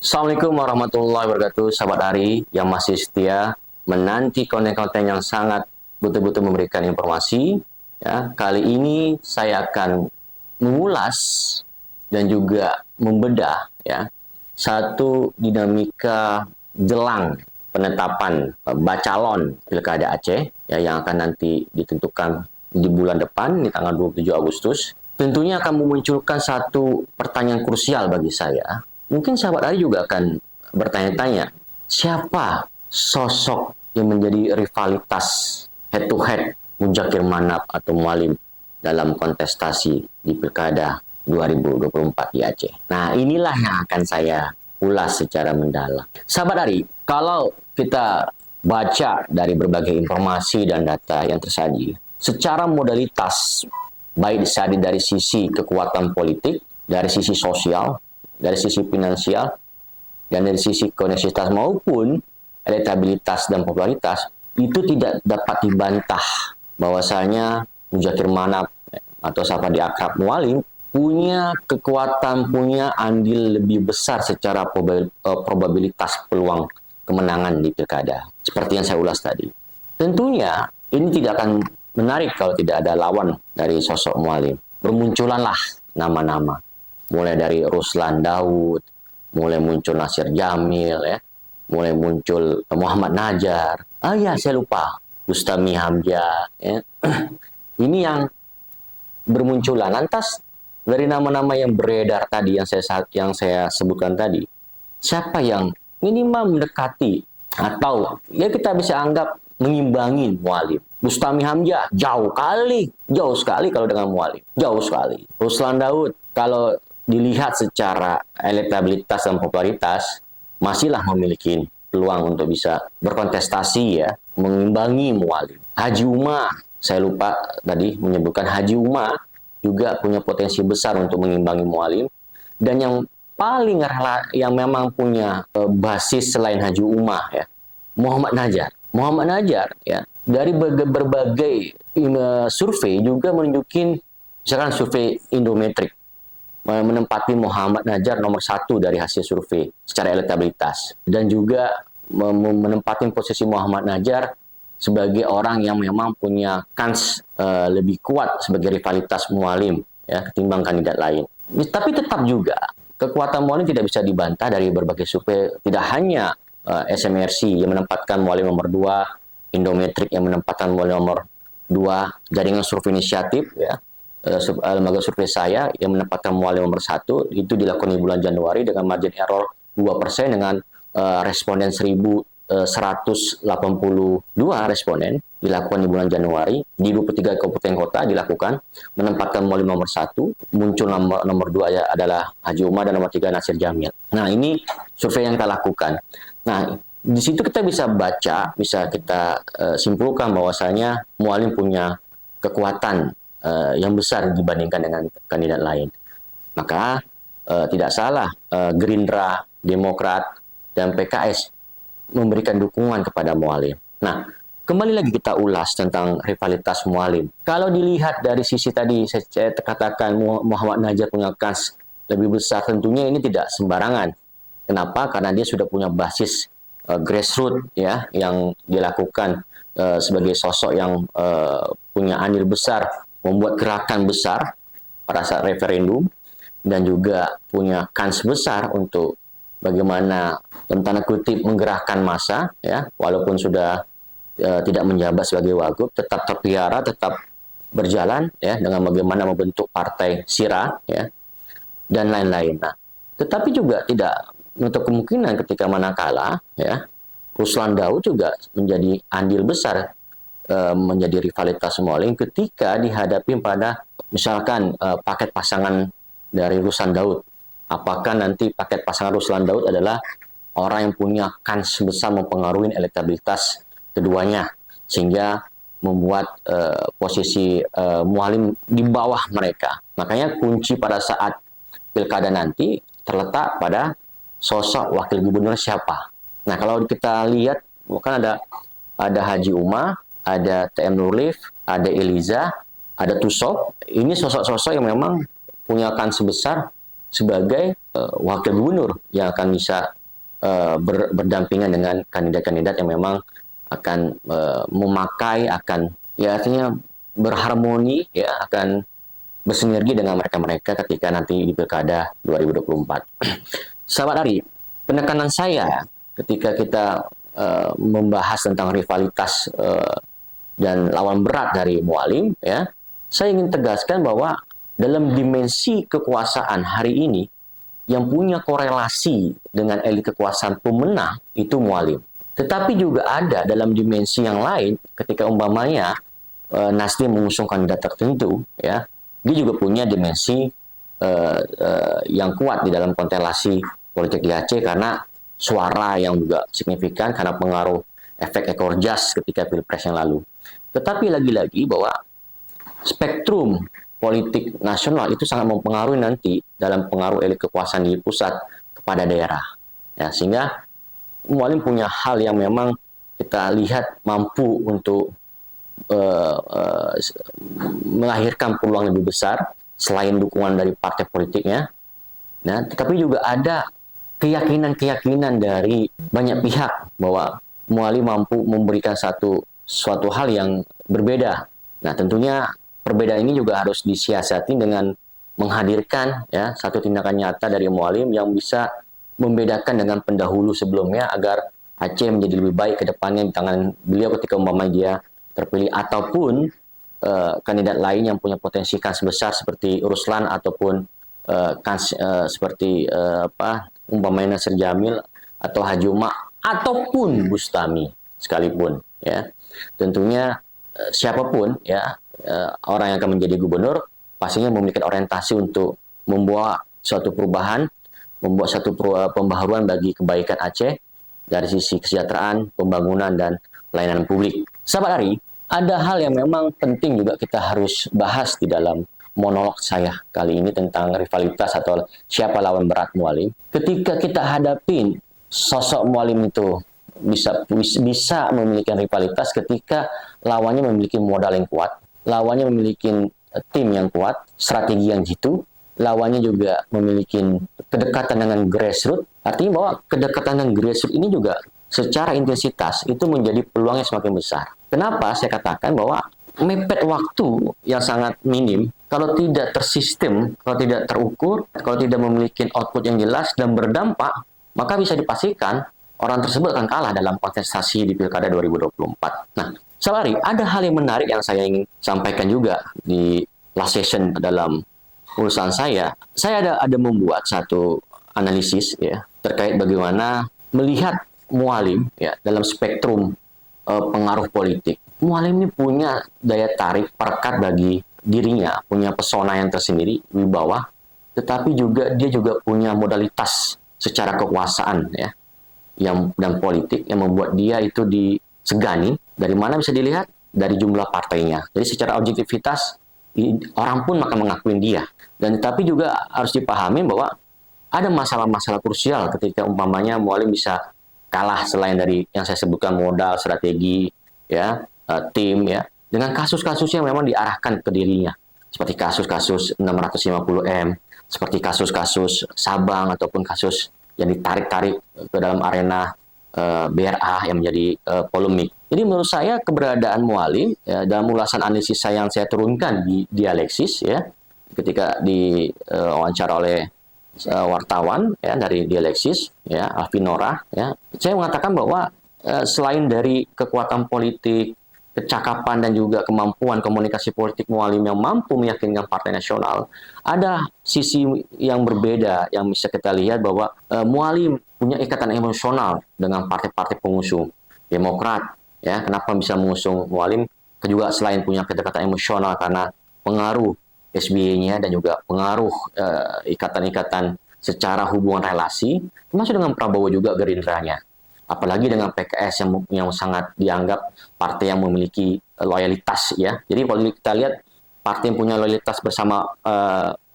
Assalamualaikum warahmatullahi wabarakatuh, sahabat Ari yang masih setia menanti konten-konten yang sangat betul-betul memberikan informasi. Ya, kali ini saya akan mengulas dan juga membedah satu dinamika jelang penetapan bacalon Pilkada Aceh yang akan nanti ditentukan di bulan depan di tanggal 27 Agustus. Tentunya akan memunculkan satu pertanyaan krusial bagi saya. Mungkin sahabat Ari juga akan bertanya-tanya, siapa sosok yang menjadi rivalitas head to head Muzakir Manap atau Mualim dalam kontestasi di Pilkada 2024 di Aceh. Nah, inilah yang akan saya ulas secara mendalam. Sahabat Ari, kalau kita baca dari berbagai informasi dan data yang tersaji, secara modalitas, baik dari sisi kekuatan politik, dari sisi sosial, dari sisi finansial, dan dari sisi koneksitas maupun elektabilitas dan popularitas, itu tidak dapat dibantah bahwasanya Muzakir Manap atau siapa di akrab Mualim punya kekuatan, punya andil lebih besar secara probabilitas peluang kemenangan di pilkada. Seperti yang saya ulas tadi. Tentunya ini tidak akan menarik kalau tidak ada lawan dari sosok Mualim. Bermunculanlah nama-nama. Mulai dari Ruslan Daud, mulai muncul Nasir Jamil, mulai muncul Muhammad Najar. Saya lupa. Bustami Hamzah. Ini yang bermunculan. Lantas dari nama-nama yang beredar tadi yang saya sebutkan tadi, siapa yang minimal mendekati atau kita bisa anggap mengimbangi Mualim? Bustami Hamzah jauh sekali kalau dengan Mualim, jauh sekali. Ruslan Daud kalau dilihat secara elektabilitas dan popularitas masihlah memiliki peluang untuk bisa berkontestasi mengimbangi Mualim. Haji Uma, saya lupa tadi menyebutkan Haji Uma juga punya potensi besar untuk mengimbangi Mualim. Dan yang paling yang memang punya basis selain Haji Uma Muhammad Najar. Muhammad Najar dari berbagai survei juga menunjukin, misalkan survei Indometrik menempati Muhammad Najar nomor 1 dari hasil survei secara elektabilitas, dan juga menempati posisi Muhammad Najar sebagai orang yang memang punya kans lebih kuat sebagai rivalitas Mualim ketimbang kandidat lain. Tapi tetap juga kekuatan Mualim tidak bisa dibantah dari berbagai survei. Tidak hanya SMRC yang menempatkan Mualim nomor 2, Indometrik yang menempatkan Mualim nomor 2, jaringan survei inisiatif lembaga survei saya yang menempatkan Mualim nomor 1 itu dilakukan di bulan Januari dengan margin error 2% dengan responden 1.182 responden dilakukan di bulan Januari di 23 kabupaten kota dilakukan, menempatkan Mualim nomor 1, muncul nomor 2 adalah Haji Umar dan nomor 3 Nasir Jamil. Nah, ini survei yang kita lakukan. Nah, di situ kita bisa baca, bisa kita simpulkan bahwasanya Mualim punya kekuatan yang besar dibandingkan dengan kandidat lain. Maka tidak salah Gerindra, Demokrat, dan PKS memberikan dukungan kepada Mualim. Nah, kembali lagi kita ulas tentang rivalitas Mualim. Kalau dilihat dari sisi tadi saya katakan Muhammad Najar punya kans lebih besar, tentunya ini tidak sembarangan. Kenapa? Karena dia sudah punya basis grassroots yang dilakukan sebagai sosok yang punya andil besar, membuat gerakan besar pada saat referendum, dan juga punya kans besar untuk bagaimana dalam tanda kutip menggerakkan massa walaupun sudah tidak menjabat sebagai wagub, tetap terpelihara, tetap berjalan dengan bagaimana membentuk partai Sira dan lain-lain. Nah, tetapi juga tidak menutup kemungkinan ketika manakala Ruslan Daud juga menjadi andil besar menjadi rivalitas Mualim ketika dihadapi pada misalkan paket pasangan dari Ruslan Daud. Apakah nanti paket pasangan Ruslan Daud adalah orang yang punya kans besar mempengaruhi elektabilitas keduanya sehingga membuat posisi Mualim di bawah mereka. Makanya kunci pada saat pilkada nanti terletak pada sosok wakil gubernur siapa. Nah, kalau kita lihat bukan ada Haji Uma, ada TM Nurlif, ada Eliza, ada Tusok. Ini sosok-sosok yang memang punya kans besar sebagai wakil gubernur yang akan bisa berdampingan dengan kandidat-kandidat yang memang akan memakai, akan ya artinya berharmoni, ya akan bersinergi dengan mereka-mereka ketika nanti di Pilkada 2024. Sahabat Ari, penekanan saya ketika kita membahas tentang rivalitas dan lawan berat dari Mualim, ya, saya ingin tegaskan bahwa dalam dimensi kekuasaan hari ini yang punya korelasi dengan elit kekuasaan pemenang itu Mualim. Tetapi juga ada dalam dimensi yang lain ketika umpamanya Nasdem mengusung kandidat tertentu, ya, dia juga punya dimensi yang kuat di dalam konstelasi politik di Aceh karena suara yang juga signifikan karena pengaruh efek ekor jas ketika Pilpres yang lalu. Tetapi lagi-lagi bahwa spektrum politik nasional itu sangat mempengaruhi nanti dalam pengaruh elit kekuasaan di pusat kepada daerah. Ya, sehingga Mualim punya hal yang memang kita lihat mampu untuk melahirkan peluang lebih besar selain dukungan dari partai politiknya. Nah, tetapi juga ada keyakinan-keyakinan dari banyak pihak bahwa Mualim mampu memberikan suatu hal yang berbeda. Nah, tentunya perbedaan ini juga harus disiasati dengan menghadirkan ya satu tindakan nyata dari Mualim yang bisa membedakan dengan pendahulu sebelumnya agar Aceh menjadi lebih baik ke depannya di tangan beliau ketika umpamanya dia terpilih, ataupun kandidat lain yang punya potensi kans besar seperti Ruslan ataupun seperti umpamanya Nasir Jamil atau Haji Umar ataupun Bustami sekalipun, ya. Tentunya siapapun ya orang yang akan menjadi gubernur pastinya memiliki orientasi untuk membawa suatu perubahan, membuat satu pembaharuan bagi kebaikan Aceh dari sisi kesejahteraan, pembangunan, dan pelayanan publik. Sahabat Ari, ada hal yang memang penting juga kita harus bahas di dalam monolog saya kali ini tentang rivalitas atau siapa lawan berat Mualim. Ketika kita hadapin sosok Mualim itu bisa memiliki rivalitas ketika lawannya memiliki modal yang kuat, lawannya memiliki tim yang kuat, strategi yang jitu, lawannya juga memiliki kedekatan dengan grassroots. Artinya bahwa kedekatan dengan grassroots ini juga secara intensitas itu menjadi peluangnya semakin besar. Kenapa saya katakan bahwa mepet waktu yang sangat minim, kalau tidak tersistem, kalau tidak terukur, kalau tidak memiliki output yang jelas dan berdampak, maka bisa dipastikan orang tersebut akan kalah dalam kontestasi di Pilkada 2024. Nah, Salari, ada hal yang menarik yang saya ingin sampaikan juga di last session dalam urusan saya. Saya ada membuat satu analisis ya terkait bagaimana melihat Mualim ya dalam spektrum pengaruh politik. Mualim ini punya daya tarik perekat bagi dirinya, punya pesona yang tersendiri di bawah, tetapi juga dia juga punya modalitas secara kekuasaan ya dan politik yang membuat dia itu disegani. Dari mana bisa dilihat? Dari jumlah partainya. Jadi secara objektivitas orang pun akan mengakuin dia. Dan tapi juga harus dipahami bahwa ada masalah-masalah krusial ketika umpamanya Mualim bisa kalah selain dari yang saya sebutkan modal, strategi, ya, tim, ya, dengan kasus-kasus yang memang diarahkan ke dirinya, seperti kasus-kasus 650M, seperti kasus-kasus Sabang ataupun kasus yang ditarik-tarik ke dalam arena BRA yang menjadi polemik. Jadi menurut saya keberadaan Mualim ya, dalam ulasan analisis yang saya turunkan di Dialeksis ya, ketika diwawancara oleh wartawan ya dari Dialeksis ya Alvinora ya, saya mengatakan bahwa selain dari kekuatan politik, kecakapan dan juga kemampuan komunikasi politik Mualim yang mampu meyakinkan partai nasional, ada sisi yang berbeda yang bisa kita lihat bahwa Mualim punya ikatan emosional dengan partai-partai pengusung. Demokrat ya, kenapa bisa mengusung Mualim? Juga selain punya kedekatan emosional karena pengaruh SBY-nya dan juga pengaruh ikatan-ikatan secara hubungan relasi, termasuk dengan Prabowo juga Gerindranya. Apalagi dengan PKS yang sangat dianggap partai yang memiliki loyalitas ya. Jadi kalau kita lihat partai yang punya loyalitas bersama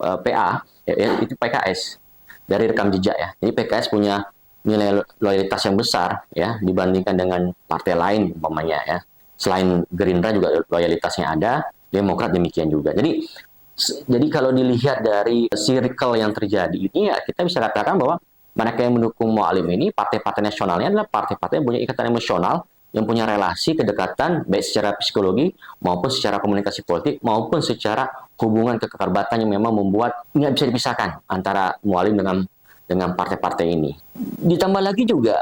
PA ya, itu PKS dari rekam jejak ya. Jadi PKS punya nilai loyalitas yang besar ya dibandingkan dengan partai lain umpamanya ya. Selain Gerindra juga loyalitasnya ada, Demokrat demikian juga. Jadi kalau dilihat dari circle yang terjadi ini ya kita bisa katakan bahwa Mereka yang mendukung Mualim ini, partai-partai nasionalnya adalah partai-partai yang punya ikatan emosional, yang punya relasi, kedekatan, baik secara psikologi, maupun secara komunikasi politik, maupun secara hubungan kekerabatan yang memang membuat nggak bisa dipisahkan antara Mualim dengan partai-partai ini. Ditambah lagi juga,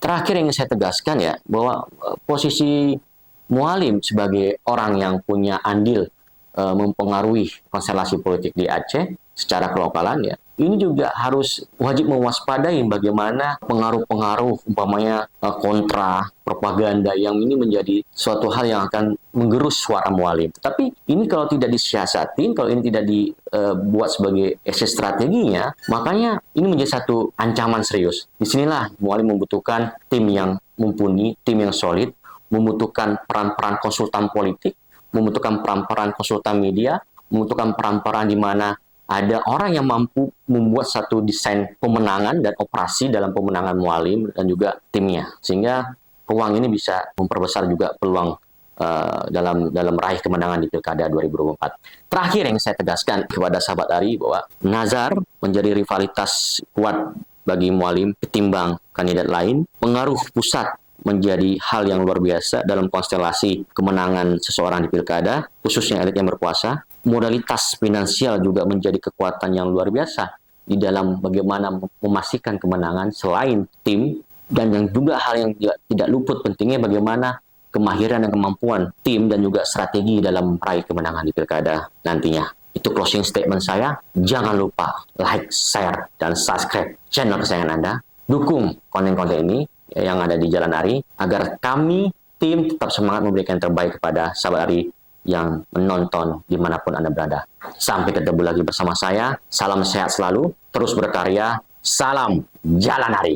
terakhir yang saya tegaskan ya, bahwa posisi Mualim sebagai orang yang punya andil mempengaruhi konstelasi politik di Aceh secara kelokalan ya, ini juga harus wajib mewaspadai bagaimana pengaruh-pengaruh umpamanya kontra propaganda yang ini menjadi suatu hal yang akan menggerus suara Mualim. Tapi ini kalau tidak disiasatin, kalau ini tidak dibuat sebagai strateginya, makanya ini menjadi satu ancaman serius. Disinilah Mualim membutuhkan tim yang mumpuni, tim yang solid, membutuhkan peran-peran konsultan politik, membutuhkan peran-peran konsultan media, membutuhkan peran-peran di mana ada orang yang mampu membuat satu desain pemenangan dan operasi dalam pemenangan Mualim dan juga timnya, sehingga peluang ini bisa memperbesar juga peluang dalam raih kemenangan di Pilkada 2024. Terakhir yang saya tegaskan kepada sahabat Ari bahwa Nazar menjadi rivalitas kuat bagi Mualim ketimbang kandidat lain. Pengaruh pusat menjadi hal yang luar biasa dalam konstelasi kemenangan seseorang di pilkada, khususnya elit yang berkuasa. Modalitas finansial juga menjadi kekuatan yang luar biasa di dalam bagaimana memastikan kemenangan selain tim, dan yang juga hal yang tidak luput pentingnya bagaimana kemahiran dan kemampuan tim dan juga strategi dalam meraih kemenangan di pilkada nantinya. Itu closing statement saya. Jangan lupa like, share, dan subscribe channel kesayangan Anda. Dukung konten-konten ini yang ada di Jalan Ari, agar kami tim tetap semangat memberikan yang terbaik kepada sahabat Ari yang menonton dimanapun Anda berada. Sampai ketemu lagi bersama saya. Salam sehat selalu, terus berkarya. Salam Jalan Ari.